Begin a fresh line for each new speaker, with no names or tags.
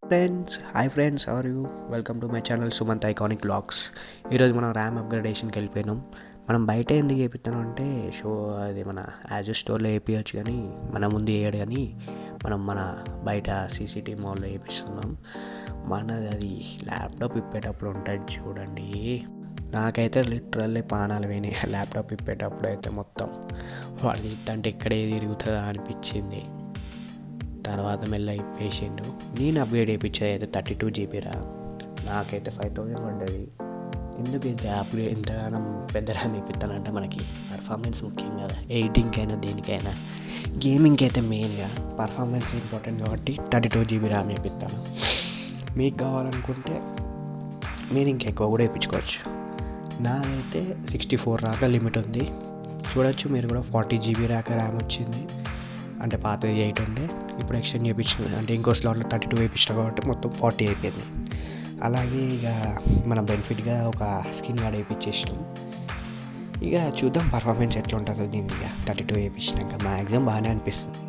Hi friends, are you? Welcome to my channel Sumanth iconic blogs. ఈరోజు మనం RAM అప్గ్రేడేషన్కి వెళ్ళిపోయినాం. మనం బయట ఎందుకు వేపిస్తున్నాం అంటే అది మన యాజ్ స్టోర్లో వేయించచ్చు, కానీ మన ముందు వేయడు, కానీ మన బయట సీసీటీవీ మాల్లో వేపిస్తున్నాం. మనది అది ల్యాప్టాప్ ఇప్పేటప్పుడు ఉంటుంది చూడండి, నాకైతే లిటరల్లీ పానాలు పోయినాయి. ల్యాప్టాప్ ఇప్పేటప్పుడు అయితే మొత్తం వాడు అంటే ఇక్కడే తిరుగుతుందా అనిపించింది. తర్వాత మెల్ల ఇప్పేసిండు. నేను అప్గ్రేడ్ చేయించేది అయితే 32 GB రా. నాకైతే 5000 పడ్డది. ఎందుకు ఇంత అప్గ్రేడ్ ఇంతగానం పెద్ద ర్యామ్ ఇప్పిస్తానంటే మనకి పర్ఫార్మెన్స్ ముఖ్యం కదా, ఎడిటింగ్కైనా దేనికైనా. గేమింగ్కి అయితే మెయిన్గా పర్ఫార్మెన్స్ ఇంపార్టెంట్ కాబట్టి 32 GB ర్యామ్ వేపిస్తాను. మీకు కావాలనుకుంటే మీరు ఇంకా ఎక్కువ కూడా వేయించుకోవచ్చు. నాదైతే 64 దాకా లిమిట్ ఉంది. చూడొచ్చు మీరు కూడా. 40 GB దాకా ర్యామ్ వచ్చింది. అంటే పాతది 8 ఉండే, ఇప్పుడు ఎక్స్టెండ్ చేయించింది. అంటే ఇంకో స్లాట్లో 32 వేయించిన కాబట్టి మొత్తం 40 అయిపోయింది. అలాగే ఇక మన బెనిఫిట్గా ఒక స్కిన్ గార్డ్ వేయించేసినాం. ఇక చూద్దాం పర్ఫార్మెన్స్ ఎట్లా ఉంటుందో దీన్ని. ఇక 32 వేయించినాక మ్యాక్సిమం బాగానే అనిపిస్తుంది.